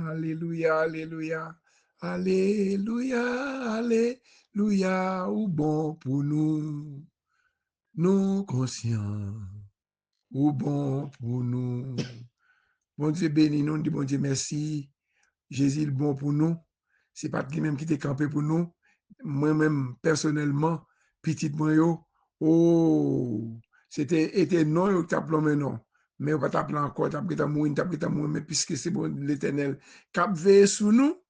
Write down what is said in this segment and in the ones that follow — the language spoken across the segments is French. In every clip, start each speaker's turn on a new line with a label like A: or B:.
A: Alléluia, alléluia. Alléluia, alléluia. Ou bon pour nous, nous conscients. Ou bon pour nous. Bon Dieu béni nous, dit bon Dieu merci. Jésus est bon pour nous. C'est pas lui-même qui t'est campé pour nous. Moi-même, personnellement, petit moi yo, oh, était non yo t'a plombé non. Mais on va t'appeler encore, t'as pris ta mourir, mais puisque c'est bon l'Éternel, cap veille sous nous.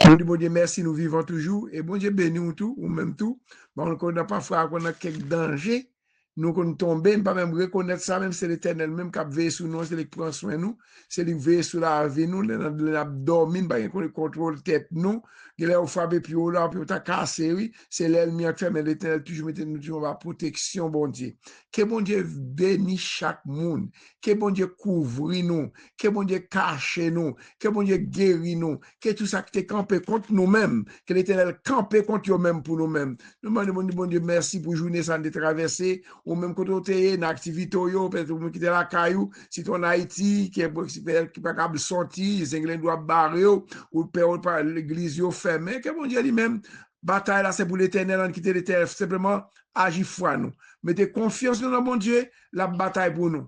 A: Nous disons, bon Dieu, merci, nous vivons toujours. Et bon Dieu, bénis nous tout, ou même tout. Bon, on a parfois qu'on a quelques dangers. Nous, qu'on tombe, nous ne pas même reconnaître ça, même c'est l'Éternel même qui a veillé sur nous, c'est lui qui prend soin de nous, c'est lui qui veille sur la vie, nous, l'abdomen, qu'on contrôle tête, nous, il a frappé, puis on a cassé, oui, c'est l'ennemi qui fait, mais l'Éternel toujours mettait nous toujours la protection, bon Dieu. Que bon Dieu bénisse chaque monde, que bon Dieu couvre nous, que bon Dieu cache nous, que bon Dieu guérit nous, que tout ça qui est campé contre nous-mêmes, que l'Éternel campé contre nous-mêmes pour nous-mêmes. Nous demandons, bon Dieu, merci pour journée sans de traverser, ou même quand on est une activité, peut-être qu'on quitte la caillou, si on Haïti, qui est pas capable de sortir, les Anglais doivent barrer, ou par l'église fermée, que bon Dieu lui-même, bataille là, c'est pour l'Éternel, quitter l'Éternel, simplement agir foi nous. Mettez confiance dans bon Dieu, la bataille pour nous.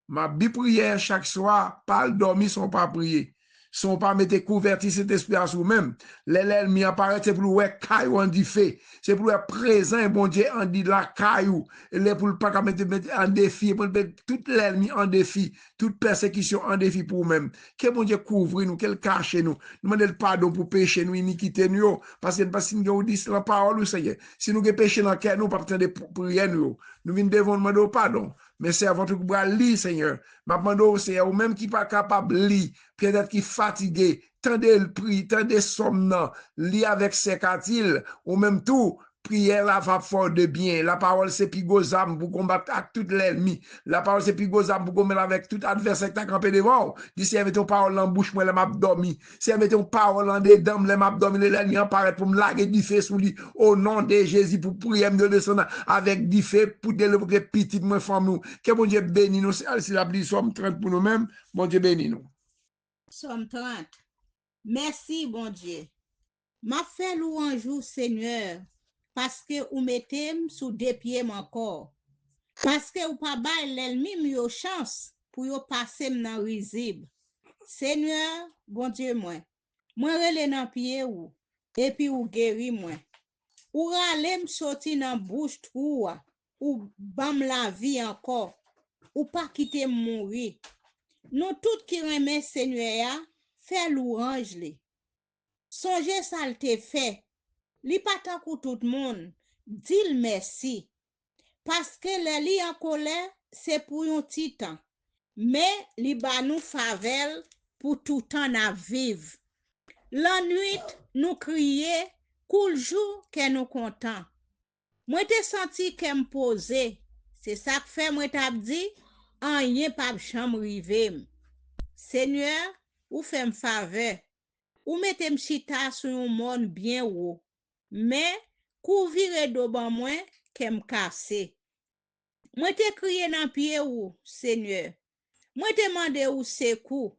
A: Ma bi prière chaque soir, pas dormir sans pas prier. Sans pas mettre couverture cet esprit à soi-même. L'ennemi apparaît, c'est pour le caillou en dit fait. C'est pour le présent, bon Dieu, en dit la caillou. Et là, pour le pas mettre en défi, pour mettre tout l'ennemi en défi, toute persécution en défi pour nous-mêmes. Que bon Dieu couvre nous, qu'elle cache nous. Nous demandons le pardon pour pécher nous, iniquité nous. Parce que nous dit la parole, Seigneur. Si nous avons péché dans le cœur, nous ne pouvons pas de prier nous. Nous venons devant demander pardon. Mais c'est avant tout pour lire, Seigneur. Ma demande, Seigneur, ou même qui pas capable de lire, peut-être qui fatigué, tendez le prix, tendez somnant, lit avec ses catil, ou même tout, prière la va fort de bien. La parole c'est pigozam pour combattre avec tout l'ennemi. La parole c'est pigozam pour combattre avec tout adversaire qui t'a campé devant. Dis si avec ton parole en bouche, moi, les m'a dormi. Si avec ton parole en dedans, les m'a dormi, l'ennemi apparaît pour me laguer du feu sous lui. Au nom de Jésus, pour prier de descendre avec du feu, pour délivrer petit, moi, femme nous. Que bon Dieu bénisse nous. Si la pluie somme 30 pour nous-mêmes, bon Dieu bénisse nous.
B: Somme 30. Merci, bon Dieu. M'a fait louange au Seigneur parce que vous mettez sous deux pieds mon corps. Parce que vous pas bail l'ennemi yo chance pour yo passer dans risible. Seigneur, bon Dieu moi. Moi relé dans pied ou et puis ou guéri moi. Ou rale m sorti dans bouche trou ou bam la vie encore ou pas quitter mourir. Nous tout qui remet Seigneur fait louange li. Songe ça le te fait. Li pas tant que tout le monde. Dis merci. Parce que le li en colère, c'est pour un petit temps. Mais li ba nous favelle pour tout temps à vivre. La nuit, nous crier, cool jour que nous content. Moi te senti que me poser. C'est ça que fait moi t'a dit, rien pas chambre rive. Seigneur, ou fait me faveur. Ou mettez m chita sur un monde bien haut. Mais, couvrir do ban moi, que me casse. Moi te crié dans pied ou, Seigneur. Moi te demandé ou secours.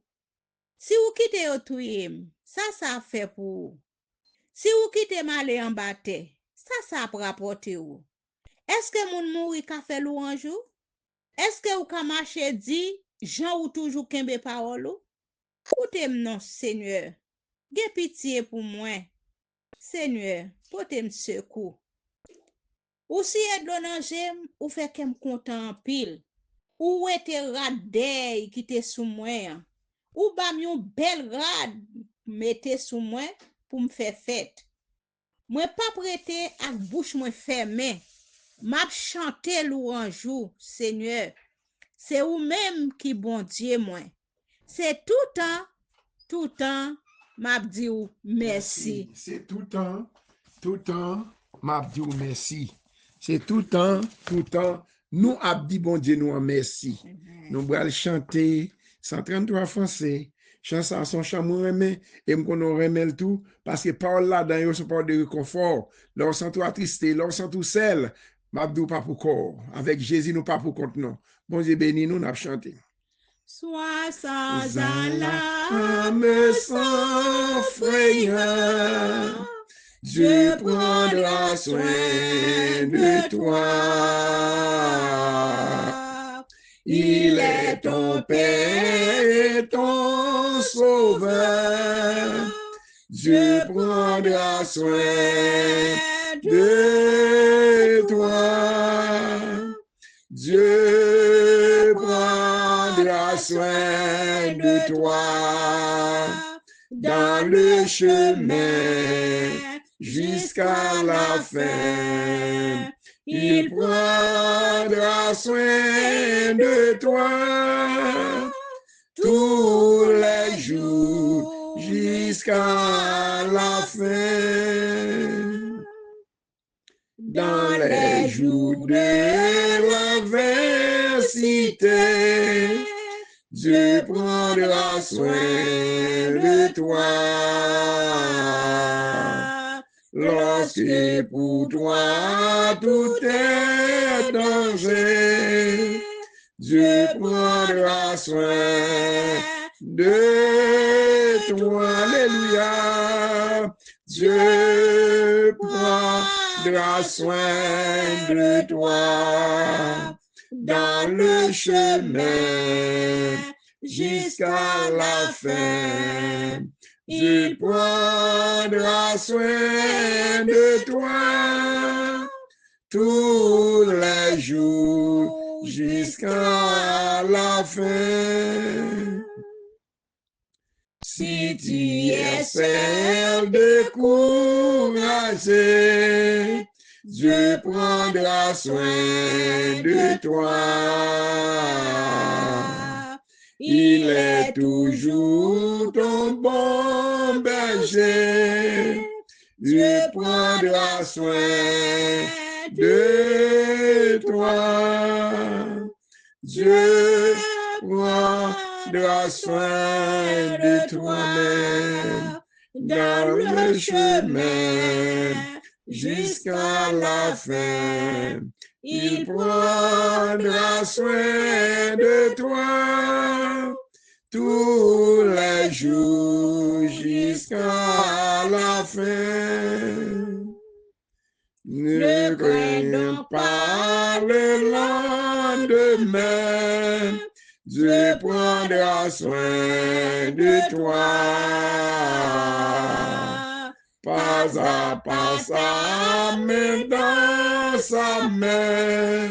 B: Si ou quitte yo touye, ça fait pour ou. Si ou quitte m'aller en bataille, ça rapporte ou. Est-ce que moun mouri ka fait louange ou? Est-ce que ou ka marcher dit, Jean ou toujours kembe parole ou? Ou t'aime non, Seigneur. Ge pitié pour moi. Seigneur, portez-moi secours. Ou si est donangem, ou fait qu'em content en pile. Ou ete radey qui te sous moi. Ou bam yon bel rad mette sous moi pour me faire fête. Moi pas prêté ak bouche moi fermée. M'a chanter louange ou, Seigneur. C'est ou même qui bon Dieu moi. C'est tout temps m'a dit ou merci.
A: C'est tout temps, m'a dit merci. C'est tout temps, nous a dit bon Dieu nous en merci. Nous allons chanter 133 français. Chanson son chamou remè, et m'konon remè le tout, parce que parole là, dans yon se parle de réconfort. Lorsqu'on tout attristé, lorsqu'on tout seul, m'a dit pas pour corps. Avec Jésus, nous pas pour compte non. Bon Dieu béni nous, n'a chanté.
B: Sois sans
A: alarme,
B: alarme,
A: sans
B: sans
A: frayeur,
B: frayeur,
A: Dieu prendra soin de toi. Il est ton Père et ton Sauveur. Dieu prendra soin de toi. Dieu prendra soin de toi dans le chemin jusqu'à la fin. Il prendra soin de toi tous les jours jusqu'à la fin. Dans les jours de l'adversité, Dieu prendra soin de toi. Lorsque pour toi tout est danger, Dieu prendra soin de toi. Alléluia. Dieu prendra soin de toi dans le chemin jusqu'à la fin. Il prendra soin de toi tous les jours jusqu'à la fin. Si tu essaies de courager, Dieu prendra soin de toi. Il est toujours ton bon berger. Dieu prendra soin de toi. Dieu prendra soin de toi-même dans le chemin jusqu'à la fin. Il prendra soin de toi tous les jours jusqu'à la fin. Ne crains donc pas le lendemain, Dieu prendra soin de toi. Pas à pas, sa main dans sa main,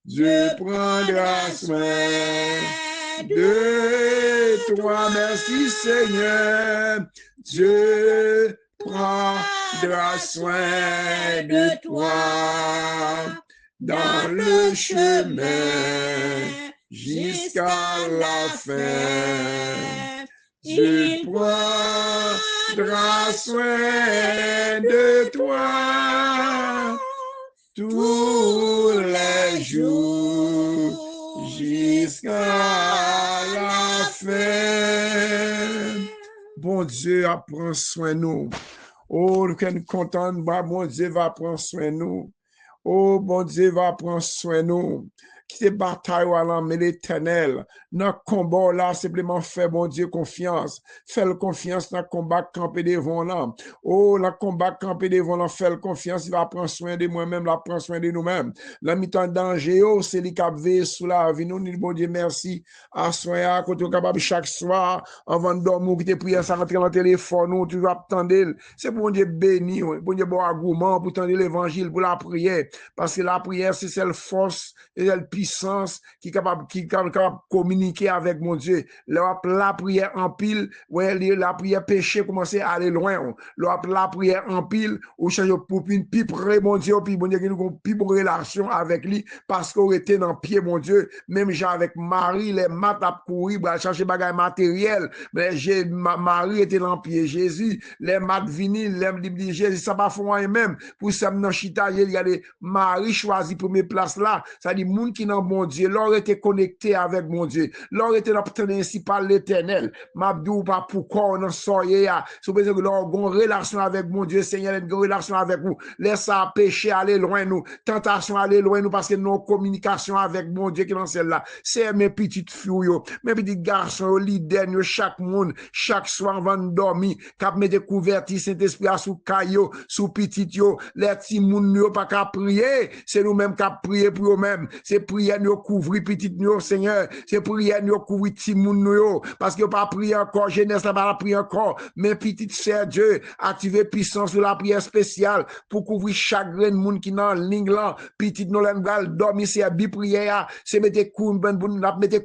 A: Dieu prendra soin de toi. Merci Seigneur, Dieu prendra soin de toi dans le chemin jusqu'à la fin. Dieu prendra soin de toi tous les jours jusqu'à la fin. Bon Dieu prend soin de nous. Oh, nous sommes contents, bon Dieu va prendre soin de nous. Oh, bon Dieu va prendre soin de nous. Qui te bataille à l'âme l'éternel. Dans le combat là, simplement fait bon Dieu confiance. Fais confiance dans le combat campé devant là. Oh, dans le combat campé devant là, fais confiance. Il va prendre soin de moi-même, il va prendre soin de nous-mêmes. La mi-temps danger, oh, c'est lui qui a veillé sous la vie. Nous, bon Dieu, merci. À soin, à côté capable chaque soir, avant de dormir, qui te prie, ça rentre dans le téléphone, nous, tu vas attendre. C'est bon Dieu béni, bon Dieu bon argument pour tendre l'évangile, pour la prière. Parce que la prière, c'est celle force et celle puissance qui est capable de communiquer avec mon Dieu. La prière en pile, ouais, la prière péché commence à aller loin. La prière en pile, ou cherche pour une pipe, mon Dieu, puis bon Dieu, qui nous a une pipe relation avec lui, parce qu'on était dans le pied, mon Dieu. Même genre avec Marie, les maths à courir, pour chercher des bagages matériels. Mais Marie était dans le pied. Jésus, les maths vinil, les Jésus, ça va faire même. Pour ça, dans Chita, il y a des Marie choisi première place là. Ça dit, moun qui qui dans bon Dieu, l'or était connecté avec mon Dieu, l'or était obtenu ainsi par l'Éternel. M'abdou pas pourquoi on en soyez à, c'est besoin que l'or une relation avec mon Dieu, Seigneur, une relation avec vous. Laisse ça péché aller loin nous, tentation aller loin nous parce que nos communication avec mon Dieu qui est dans celle-là. C'est mes petites filles, mes petits garçons, leaders, chaque monde, chaque soir avant de dormir, cap mette couverti Saint-Esprit sous caillou, sous petit yo, les petits moun yo pas qu'à prier, c'est nous-mêmes qu'à prier pour eux-mêmes. C'est prier nous couvrir petit nous, Seigneur. C'est prier nous couvrir petit moun yo, parce que pas prier encore, jeunesse là pas prier encore, mais petit sœur Dieu, activer puissance sur la prière spéciale pour couvrir chaque grain de monde qui dans ligne là, petit nous l'engal dormir c'est bi prière, c'est mettre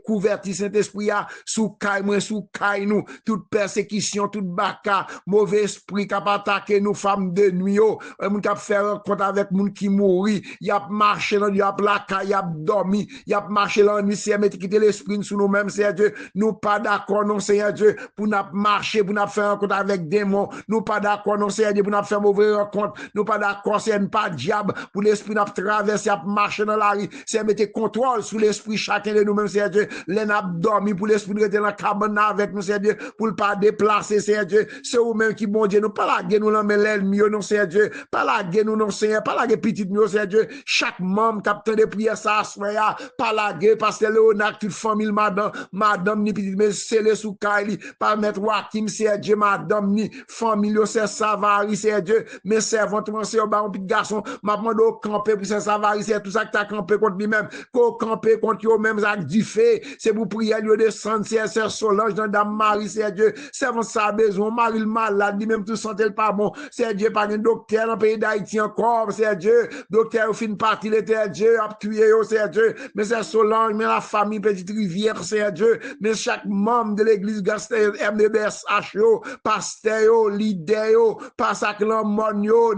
A: couverti Saint-Esprit sous caille moi sous caille nous, toute persécution, toute baka, mauvais esprit qui a attaqué nous femmes de nuit yo, moun qui a faire rencontre avec moun qui mourit, y a marché dans y a la caille, y a dormi, y a marché dans nuit, c'est mettre quitter l'esprit sous nous-mêmes, Seigneur Dieu, nous pas d'accord non Seigneur Dieu pour nous marcher, pour nous faire rencontre avec démons, nous pas d'accord non Seigneur Dieu pour nous faire mauvaise rencontre, nous pas d'accord c'est pas diable pour l'esprit n'a traverser à marcher dans la rue, c'est mettre contrôle sur l'esprit chacun de nous-mêmes Seigneur Dieu, les n'a dormi pour l'esprit de rester dans la cabane avec nous Seigneur Dieu, pour le pas déplacer Seigneur Dieu, c'est vous même qui bon Dieu, nous pas la guerre nous là mais l'ennemi non Seigneur Dieu, pas la guerre nous non Seigneur, pas la guerre petite nous Seigneur Dieu, chaque membre capitaine de prière ça soya, pas la guerre pasteur Léonard toute famille madame ni petite mais scellé sous Kaili, pas mettre Wakim Seigneur Dieu, madame ni famille c'est Savary Seigneur Dieu, mes servantes c'est au baron petit garçon, m'a demandé au camper pour c'est Savary, c'est tout ça que t'as campé contre lui-même, qu'au camper contre eux même avec du fait, c'est pour prier lui descendre c'est Solange dans dame Marie Seigneur Dieu, servant ça besoin, Marie le malade, lui-même tout sentait pas bon, Seigneur Dieu pas un docteur dans le pays d'Haïti encore, Seigneur Dieu, docteur au fin partie l'éternel Dieu a tué Seigneur Dieu, mais c'est Solange, mais la famille petite rivière Seigneur Dieu, mais chaque membre de l'église Gastel MDBSH pasteur leader passac l'homme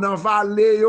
A: dans vallée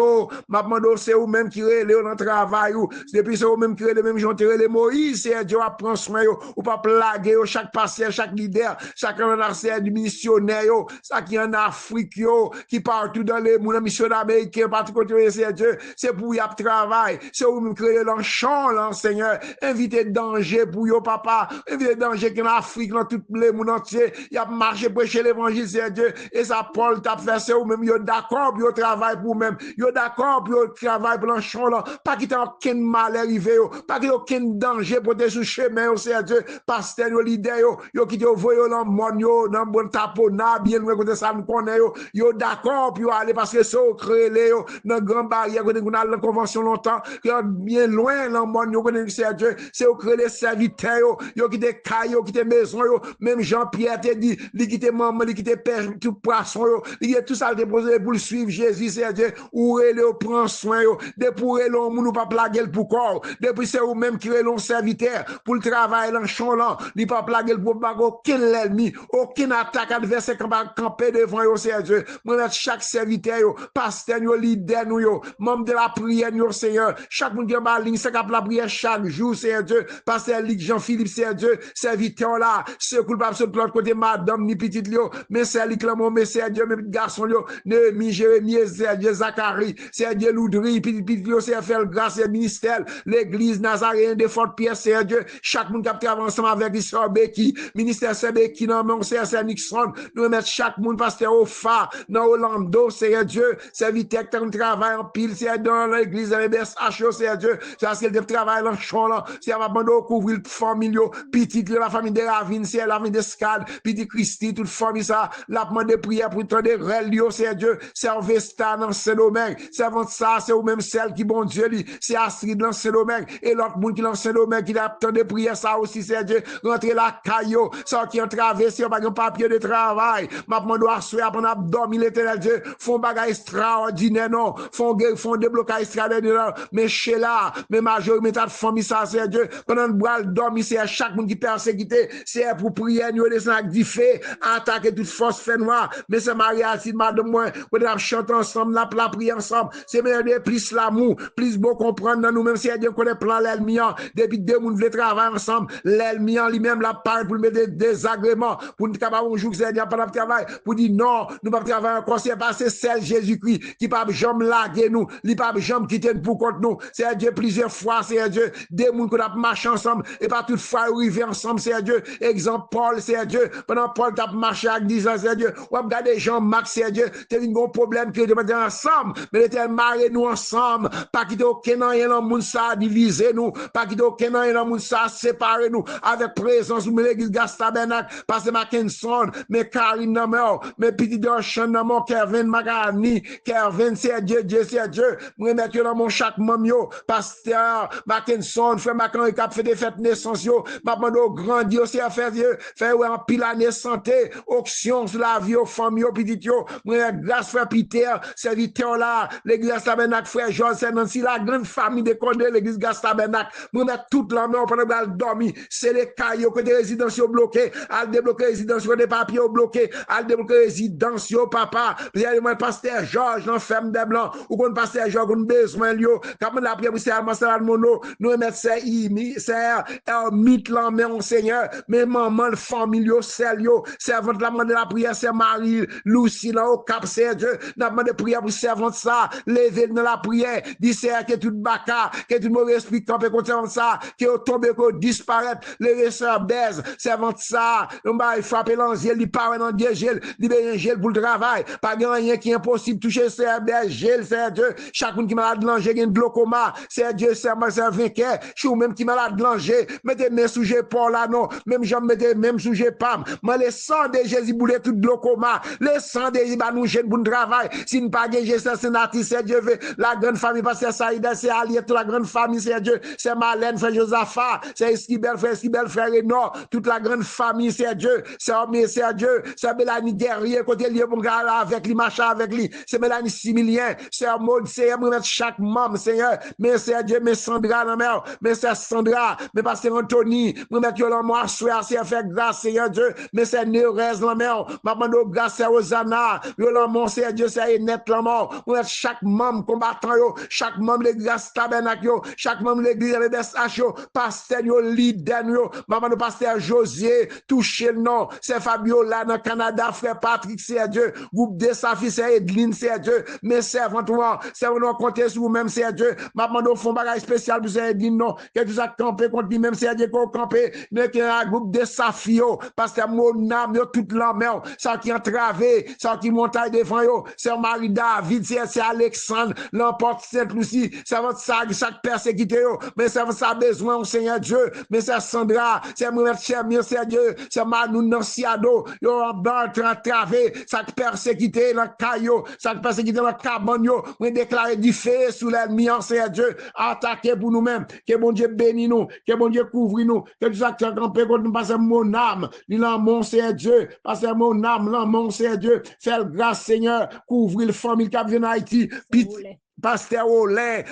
A: m'a demandé c'est ou même qui relé dans travail depuis c'est ou même qui relé même gens les Moïse Seigneur Dieu a prendre soin ou pas plaguer chaque pasteur chaque leader chacun dans la du missionnaire ça qui en Afrique qui partout dans les monde missionnaires américains partout côté Seigneur Dieu c'est pour y a travail c'est ou même créer l'enchant là Seigneur inviter danger pour yo papa inviter danger en Afrique dans tout le monde entier y a marché prêcher l'évangile Seigneur Dieu et ça Paul t'a fait c'est ou même yo d'accord pour travail pour même yo d'accord pour travail pour l'enchant là pas qu'il aucun mal arrivé pas qu'il aucun danger pour te sous chemin Seigneur Dieu pasteur yo leader yo qui te voyo dans monde yo dans bon tapona bien loin côté ça nous connaît yo d'accord pour aller parce que c'est créé yo dans grand barrière côté on a la convention longtemps bien loin dans monde yo connaît Seigneur Dieu c'est au créer les serviteurs yo qui te caillou qui te maison yo même Jean-Pierre te dit li qui te maman li qui te pêche tout poisson yo li tout ça déposer pour suivre Jésus Seigneur Dieu ou le prend soin yo de pour le moun pas plaguer pour corps depuis c'est ou même qui relon serviteur pour le travail dans champ là li pas plaguer pour pas aucun ennemi aucune attaque adversaire camper devant yo Seigneur Dieu moi chaque serviteur yo pasteur yo leader nous yo membre de la prière yo Seigneur chaque monde qui en ligne c'est cap la prière chaque jour Seigneur Dieu pasteur Luc Jean-Philippe Seigneur Dieu serviteur là c'est cool pas sur l'autre côté madame ni petite yo mais c'est lui clamant mais Seigneur Dieu mes petits garçons yo Néhémie Jérémie Seigneur Dieu Zacharie Seigneur Dieu Loudry petit yo Seigneur faire grâce et ministère l'église Nazaréen de Fort-Pierre Seigneur Dieu chaque monde qui travaille ensemble avec l'histoire Becky ministère Becky dans mon Seigneur Nixon nous mettre chaque monde pasteur au phare dans Orlando Seigneur Dieu serviteur qui travaille en pile Seigneur dans l'église MBSH Seigneur Dieu c'est parce qu'il travaille dans champ là c'est à demander couvrir famille petite la famille de Ravine c'est la famille de Scad petit Christy toute famille ça la demande prière pour tendre relio Seigneur Dieu servez ça dans Saint-Domingue servant ça c'est ou même celle qui bon Dieu lui c'est Astrid dans Saint-Domingue et l'autre monde qui dans Saint-Domingue qui attend de prière ça aussi Seigneur Dieu rentrer la caillou sorti en traverser pas un papier de travail m'a demandé asseoir pendant abdomen l'Éternel Dieu font bagage extraordinaire non font déblocage extraordinaire mais chez là mais majorité de famille ça Seigneur Dieu pendant boire dormir c'est chaque monde qui persécuté c'est pour prier nous descendre avec du feu attaquer toute force fait noir mais c'est Maria si madame moi on va chanter ensemble la prier ensemble c'est meilleur de plus l'amour plus beau comprendre dans nous même si Dieu connaît plan l'ennemi depuis deux monde veut travailler ensemble l'ennemi lui-même la parle pour mettre des désagréments pour nous capable un jour Seigneur pendant travail pour dire non nous pas travailler encore c'est parce que c'est Jésus-Christ qui pas jamais laguer nous il pas jamais quitter pour contre nous c'est Dieu plusieurs fois c'est Seigneur Dieu, des gens qui ont marché ensemble, et pas toutefois arriver ensemble, Seigneur Dieu. Exemple, Paul, Seigneur Dieu, pendant Paul t'a marché avec 10 ans, Seigneur Dieu, ou regardez Jean-Marc, Seigneur Dieu, t'as un gros problème que de mettre ensemble, mais l'éternel marre nous ensemble, pas quitter aucun rien dans le monde ça, diviser nous, pas quitter aucun rien dans le monde ça, séparer nous, avec présence, ou l'église Gastabernac, parce que Mackinson, mais Karine Namel, mais petit Dorchan Namel, Kevin Magani, Kevin, c'est Dieu, c'est Dieu, moi mettre dans mon chaque membre, yo, pasteur Mackinson, frère Macan, qui a fait des fêtes naissance, yo, m'a demandé au grand Dieu, c'est à faire Dieu, faire en pile année santé, auction sur la vie aux femmes, yo, petit yo, moi, grâce frère Peter, serviteur là, l'église Gastabernac, frère Georges, c'est Nancy, la grande famille de Condé, l'église Gastabernac, moi mettre toute la main pendant que dormir, c'est les caillots que des résidences bloquées, à débloquer résidence des papiers bloqués, à débloquer résidence papa, vous avez le pasteur Georges, l'enferme des blancs, ou qu'on pasteur Georges, qu'on besoin, comme la prière, c'est Almansa Mono, nous mettons c'est mythe là, mais on Seigneur, mais maman, le famille, servante la main de la prière, c'est Marie, Lucie, là, au cap, c'est Dieu, n'a pas de prière pour servante ça, lever dans la prière, dit c'est que tout baka, que tout mauvais esprit campé contre ça, que tombe, que disparaît, les sœurs baise, servante ça, on va frapper l'angèle, il parle dans Dieu, il un gel pour le travail, pas rien qui est impossible, toucher sœur baise, gel, c'est Dieu, chacun qui malade de l'angèle, il y a un glaucoma, c'est Dieu, c'est moi, c'est vainqueur, je suis même qui malade de l'angèle, mettez mes sujets pour là, non, même j'en mettez même sujet pam, mais les sang de Jésus boule tout glaucoma, les sang de Jésus, nous gêne pour le travail, si nous pas gagner, c'est sénatrice, c'est Dieu, la grande famille, parce que Saïda, c'est allié, toute la grande famille, c'est Dieu, c'est Marlène, frère Josaphat, c'est Esquibel, frère Renaud, toute la grande famille, c'est Dieu, c'est Omé, c'est Dieu, c'est Mélanie Guerrier, côté lié pour gars avec lui, machin avec lui, c'est Mélanie Similien, c'est Maud, c'est mettre chaque membre, Seigneur, mais c'est Dieu, mais Sandra, la mère, mais c'est Sandra, mais pasteur Anthony, nous mettre yo moi, c'est faire grâce, Seigneur Dieu, mais c'est Nérez, la mère, maman, grâce, c'est Rosanna, yo mon c'est Dieu, c'est net, la mort, nous mettre chaque membre combattant, yo, chaque membre de l'église tabernacle, yo, chaque membre de l'église LDSH, yo, pasteur, yo, leader, yo, maman, pasteur Josier, touché le nom, c'est Fabiola dans le Canada, frère Patrick, c'est Dieu, groupe de Safi, c'est Edline, c'est Dieu, mes servants, c'est vous compter sur vous-même, c'est Dieu, maman, au fond, bagage spécial pour c'est Edline, non, que tout ça campé contre lui-même, c'est Dieu, qu'on campé, mais qu'il y a un groupe de Safi, yo, pasteur Monam, yo, toute la mer, ça qui entravé, ça qui montagne devant, yo, c'est Marie David, c'est Alexandre, l'emporte Sainte-Lucie, c'est votre sac, chaque persécuté, yo, mais c'est votre besoin, au Seigneur Dieu, mais c'est Sandra, c'est mon cher, c'est Dieu, c'est Manou Nanciado, yo, en bas, travé, ça persécuté, dans caillou, ça persécuté dans cabane, yo, on déclaré du feu sous l'ennemi, Seigneur Dieu, attaquer pour nous-mêmes, que bon Dieu bénisse nous, que bon Dieu couvre nous, que tout ça qui a campé contre nous, parce que mon âme, il en mon Seigneur Dieu, parce que mon âme, l'en mon Seigneur Dieu, fais grâce, Seigneur, couvrir le famille qui vient en Haïti, pasteur Olin,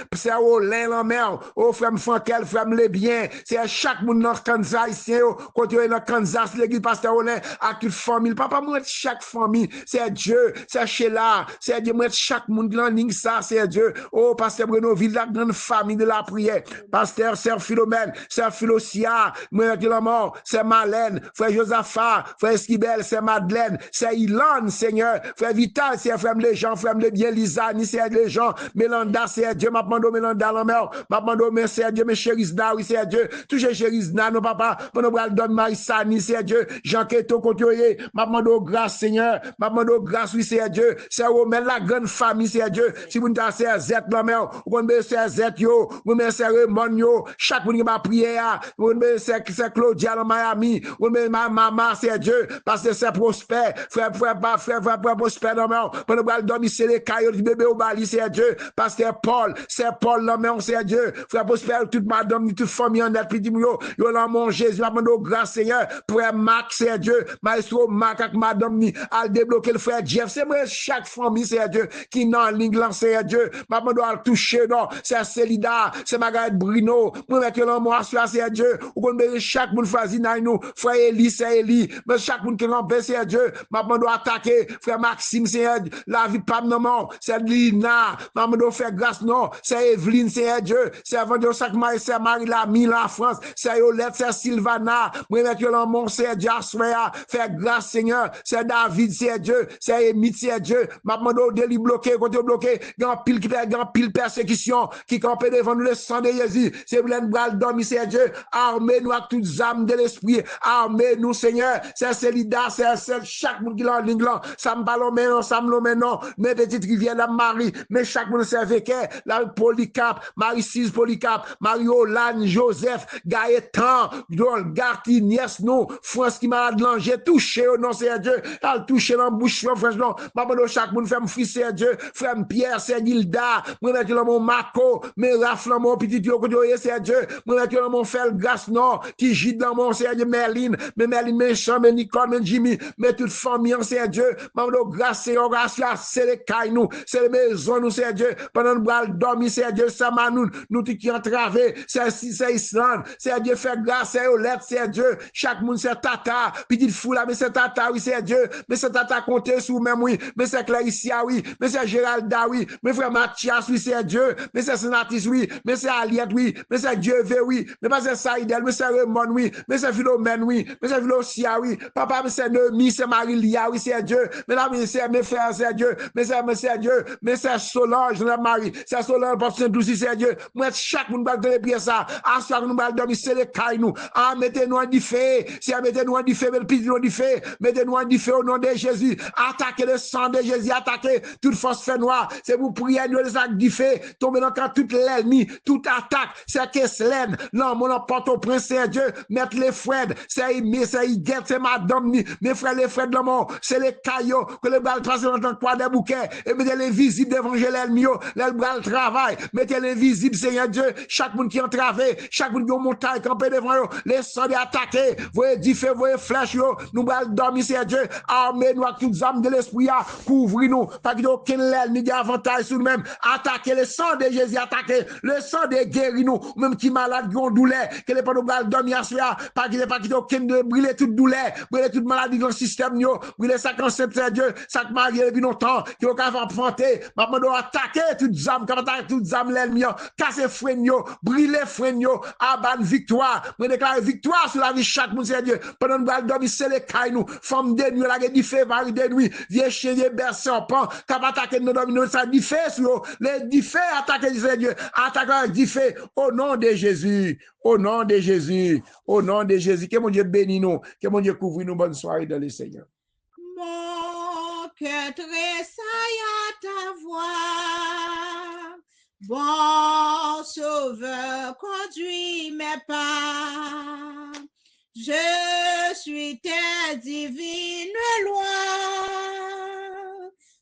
A: la mère, oh frère Frankel, frère les bien, c'est chaque monde dans Kansas ici, quand il est dans Kansas, l'église pasteur Olin, à toute famille, papa, moi, chaque famille, c'est Dieu, c'est Sheila, c'est Dieu, moi, chaque monde dans ligne, ça, c'est Dieu, oh, pasteur Brenoville, la grande famille de la prière, pasteur Sœur Philomène, Sœur Philosia, moi, qui la mort, c'est Marlène, frère Josaphat, frère Esquibel, c'est Madeleine, c'est Ilan, Seigneur, frère Vital, c'est frère les gens, frère les bien, Lisani, c'est les gens, Mélanda, c'est Dieu, m'a demandé Mélanda, la mère, m'a demandé, c'est Dieu, mes chérisna, oui, c'est Dieu, touché chérisna, non, papa, mon bral donne Marie-Sani, c'est Dieu, Jean Keto, côté, m'a demandé grâce, Seigneur, m'a demandé grâce, oui, c'est Dieu, c'est Romain, la grande famille, c'est Dieu, si vous n'avez c'est Z, la mère, vous connaissez c'est Z, yo, vous mettez c'est Raymond, yo, chaque monde qui m'a prié, vous connaissez c'est Claudia, dans Miami, vous mettez ma maman, c'est Dieu, parce que c'est prospère, frère, prospère, non, mais, pendant bral donne, c'est les caillots du bébé au Bali, c'est Dieu, pasteur Paul, c'est Paul, là, mais on sait Dieu, frère prospère, toute madame, toute famille, en petit yo, là, mon Jésus, m'a demandé grâce, Seigneur, frère Marc, c'est Dieu, maestro Marc, avec madame, à débloquer le frère Jeff, c'est moi, chaque famille, c'est Dieu, qui n'a en ligne, c'est Dieu, m'a demandé à le toucher, non, c'est Célida, c'est Margaret Bruno, moi, mettre là, moi, c'est Dieu, ou qu'on met chaque monde choisi, nous, frère Élie, c'est Élie, mais chaque monde qui rampé, c'est Dieu, m'a demandé à attaquer, frère Maxime, c'est la vie, pas de nom, c'est Lina, m'a demandé Maman, fait grâce, non. C'est Evelyne, c'est Dieu. C'est Evangelio Sac-Marie, c'est Marie-Lamie, la France. C'est Yolette, c'est Sylvana. Moi, mettre le mon, c'est Dieu, fait grâce, Seigneur. C'est David, c'est Dieu. C'est Émile, c'est Dieu. Maman, délit bloqué, côté bloqué. Grand pile persécution qui campait devant nous le sang de Jésus. C'est Blen Bral, dormi, c'est Dieu. Armez-nous avec toutes les âmes de l'esprit. Armez-nous, Seigneur. C'est Célida, c'est chaque monde qui l'a en ligne là. Ça me parle maintenant, ça me le non. Mes petites rivières, la Marie. Mais chaque monde c'est avec elle. La Polycarpe, Marie-Cise Polycarpe, Marie-Olane, Joseph, Gaëtan, Garty, Niès, nous, France qui m'a langer, touché au nom, c'est Dieu. Elle touché dans la bouche, frère, non. Maman, chaque monde fait me fils, c'est Dieu. Frère Pierre, c'est Gilda. Moi, mettre dans mon Marco, mais rafle mon petit Dieu, c'est Dieu. Moi, mettre dans mon Fel Grâce, non. Qui gîte dans mon, c'est Dieu, Merlin, mais Merlin, méchant, mais Nicole, mais Jimmy, mais toute famille, c'est Dieu. Maman, grâce, c'est c'est les cailles, nous, c'est les maisons, nous, c'est Dieu. Pendant nous, dormir, c'est Dieu, Samanoun, nous qui entravé, c'est Islande, c'est Dieu, fait grâce, c'est Olette, c'est Dieu. Chaque monde, c'est Tata, petite fou là, mais c'est Tata, oui, c'est Dieu. Mais c'est Tata compté sous même, oui. Mais c'est Claricia, oui. Mais c'est Géralda, oui. Mais frère Mathias, oui, c'est Dieu. Mais c'est Sénatis, oui. Mais c'est Aliette, oui. Mais c'est Dieu, oui. Mais pas c'est Saïdel, mais c'est Raymond, oui. Mais c'est Philomène, oui. Mais c'est Philosia, oui. Papa, mais c'est Noémie, c'est Marie-Lia, oui, c'est Dieu. Mais là, c'est mes frères, c'est Dieu. Mais c'est Dieu. Mais c'est Solange, la Marie. C'est Solange, parce que Saint-Douci, c'est Dieu. Moi, chaque monde va donner pied ça. À soir, nous va dormir, c'est les cailles, nous. Ah, mettez-nous en diffé. Si mettez-nous en diffé, mais le pis, nous en diffé. Mettez-nous en diffé au nom de Jésus. Attaquez le sang de Jésus. Attaquez toute force fait noire. C'est vous prier, nous les actes diffé. Tombez dans quand toute l'ennemi, toute attaque. C'est Keslen. Non, mon porte au prince, c'est Dieu. Mettre les Fred. C'est Imi, c'est Iguette, c'est madame. Mes frères, les Fred, le monde. C'est les caillots. Que les balles passent dans le croix des bouquets. Et mettez les visibles devant l'ennemi. Les balles travail. Mettez les visibles, Seigneur Dieu. Chaque monde qui est entravé. Chaque monde qui est montagne, campé devant eux. Les sangs attaqués. Voyez diffé, voyez flèche, nous allons dormir, c'est Dieu. Armez-nous avec toutes les âmes de l'esprit. Couvrez-nous. Pas qu'il y ait aucun l'aile ni d'avantage sur nous-mêmes. Attaquez le sang de Jésus. Attaquez le sang de guéris-nous. Même qui malade, qui ont douleur. Que les pas nous allons dormir à soi. Pas qu'il y ait aucun de brûler toute douleur. Brûler toute maladie dans le système. Brûler ça cancer, c'est Dieu. Ça te marie depuis longtemps. Qui ont qu'à affronter. Maintenant, nous attaquer toutes les âmes. Comme attaquer toutes les âmes l'ennemi. Casser frein. Brûler frein. Aban victoire. Nous déclarer victoire sur la vie chaque monde, c'est Dieu. Pendant nous allons dormir, c'est les cailles, nous. Femmes de nuit, la guerre diffé, mari de nuit. Vieux chien, vieux berce, serpent. Cap attaquer nous dominer, ça diffé sur les diffé, attaquer, c'est Dieu. Attaquer, diffé. Au nom de Jésus. Au nom de Jésus. Au nom de Jésus. Que mon Dieu bénisse nous. Que mon Dieu couvre nous. Bonne soirée dans le Seigneur.
B: Mon cœur tressaille à ta voix. Bon sauveur, conduis mes pas. Je suis ta divine loi.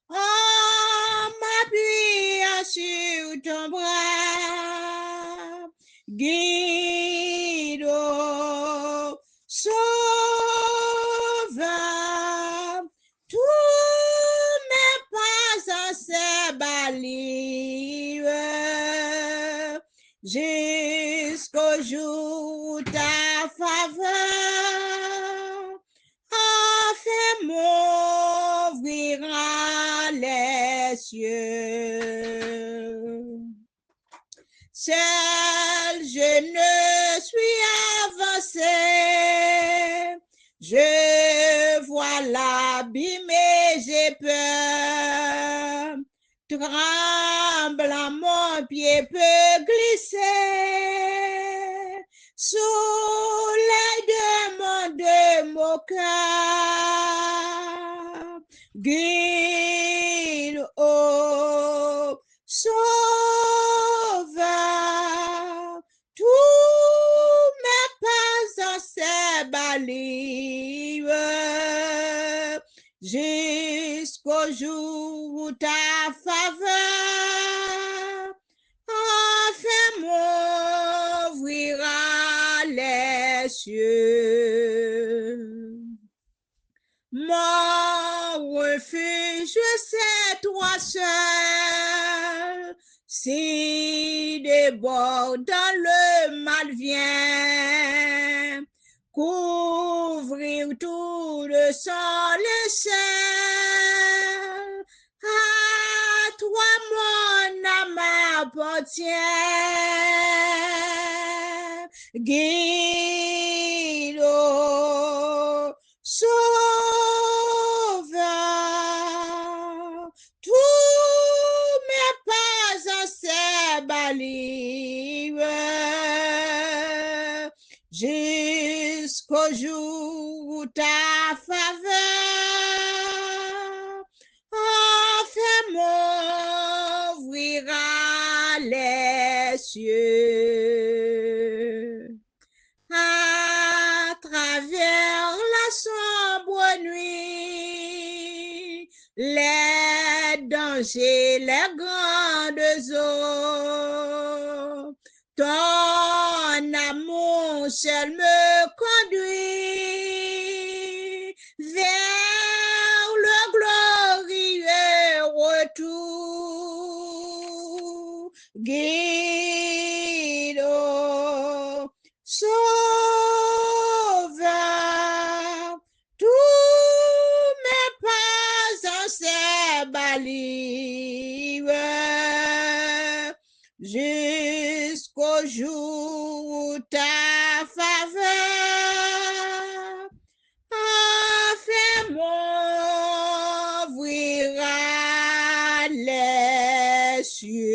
B: En m'appuyant sur ton bras. Guide, oh, sauveur. Tous mes pas en ces balises jusqu'au jour ta faveur a fait m'ouvrir les cieux. Seul je ne suis avancé. Je vois l'abîme et j'ai peur. Tremblant, mon pied peut glisser sous les de mon cœur. Guide, oh, sauveur, tous mes pas en ces balises jusqu'au jour où ta faveur a fait m'ouvrir les cieux. Mon refuge, c'est toi seul. Si déborde dans le mal vient, couvrir tout le sang le ciel. À toi, mon âme t'appartient. Guide-nous, sauveur, tous mes pas en ces balises, jusqu'au jour où ta faveur m'ouvrira les cieux. À travers la sombre nuit, les dangers, les grandes eaux, ton amour seul me conduit vers le glorieux retour. Guide-nous, sauveur, tous mes pas en ces balises, jusqu'au jour où ta faveur m'ouvrira les cieux.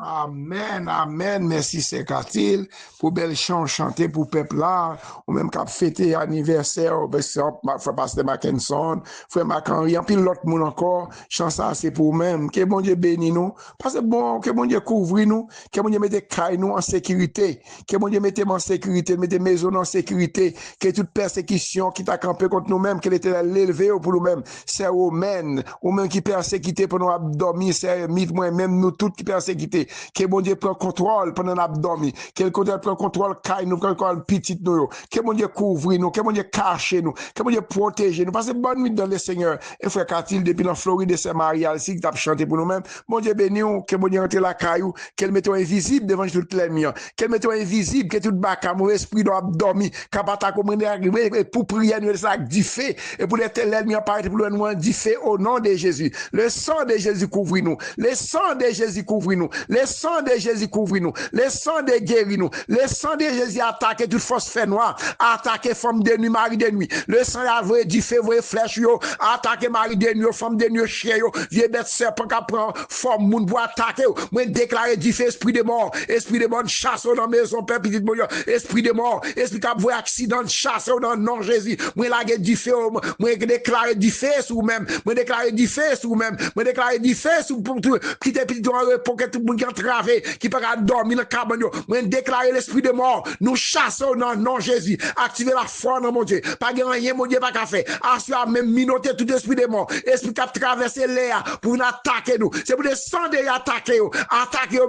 A: Amen, amen. Merci, c'est Katil, pour bel chant chanté pour peuple là, ou même qu'à fêter anniversaire, frère Pasteur Mackinson, frère Mac-Henri, en pile l'autre monde encore, chant ça c'est pour même. Que bon Dieu bénisse nous, parce que bon, que bon Dieu couvre nous, que bon Dieu mette caille nous en sécurité, que bon Dieu mette en sécurité, mette maison en sécurité, que toute persécution qui t'a campé contre nous-mêmes, qu'elle était l'élever pour nous-mêmes, c'est au même qui persécuté pour nous abdomen, c'est moi-même, nous tous qui persécuté. Que bon Dieu prend contrôle pendant l'abdomen, que bon Dieu prend contrôle caille nous, que contrôle petit nous, que bon Dieu couvre nous, que bon Dieu cache nous, que bon Dieu protège nous, parce que bonne nuit dans le Seigneur. Et frère Katil, depuis la Floride, c'est Maria, ici, qui t'a chanté pour nous-mêmes, bon Dieu béni, que bon Dieu rentre la caillou, qu'elle mette invisible devant toute l'ennemi, qu'elle mette invisible, que tout baka, mon esprit dans l'abdomen, capata comme on est arrivé, et pour prier, nous, ça du fait, et pour l'ennemi apparaître pour nous, du fait au nom de Jésus. Le sang de Jésus couvre nous, le sang de Jésus couvre nous, le sang de Jésus couvre nous, le sang de guérit nous, le sang de Jésus attaque toute force fait noire, attaque femme de nuit, mari de nuit, le sang a vrai du feu, vrai flèche yo, attaque mari de nuit, femme de nuit, chien yo, vieux bête serpent qui prend forme, moun pour attaquer, moi déclarer du feu, esprit de mort, chasse dans la maison, père petit bon, esprit de mort, esprit qui a vu accident, chasse dans le nom de Jésus, moi la du feu, moi déclarer du feu sur même, moi déclarer du feu sur même, moi déclarer du feu sur pour tout, petit pour que tout le monde qui entravé, qui peut dormir dans le cabane, moi déclarer l'esprit de mort, nous chassons dans le nom de Jésus, activer la foi dans mon Dieu, pas rien, mon Dieu, pas qu'à faire, assurer même minoter tout esprit de mort, esprit qui a traversé l'air pour nous attaquer nous, c'est pour descendre et attaquer,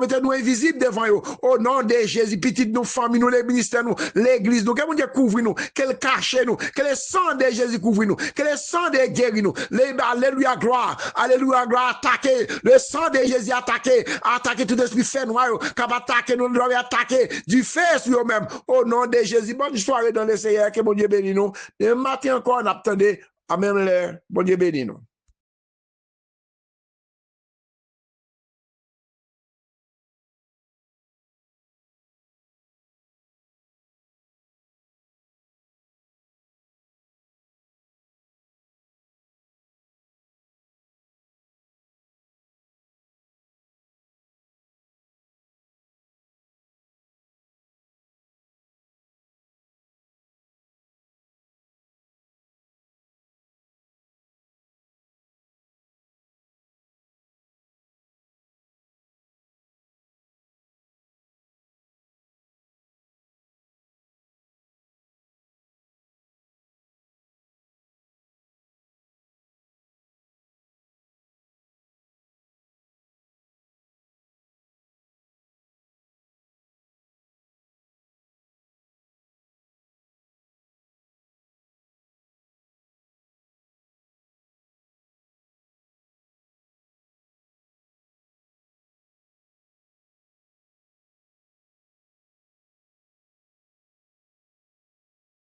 A: mettez-nous invisibles devant eux, au nom de Jésus, petit nous, famille nous, les ministères nous, l'église nous, que mon Dieu couvre nous, qu'elle cache nous, que le sang de Jésus couvre nous, que le sang de guérit nous, alléluia gloire, attaquer, le sang de Jésus attaquer tout esprit fait noir, qui va attaquer nous, doit attaquer du feu sur eux-mêmes, au nom de Jésus, bonne soirée dans le Seigneur, que mon Dieu bénisse nous, le matin encore on attendait, à même l'heure, bon Dieu bénisse nous.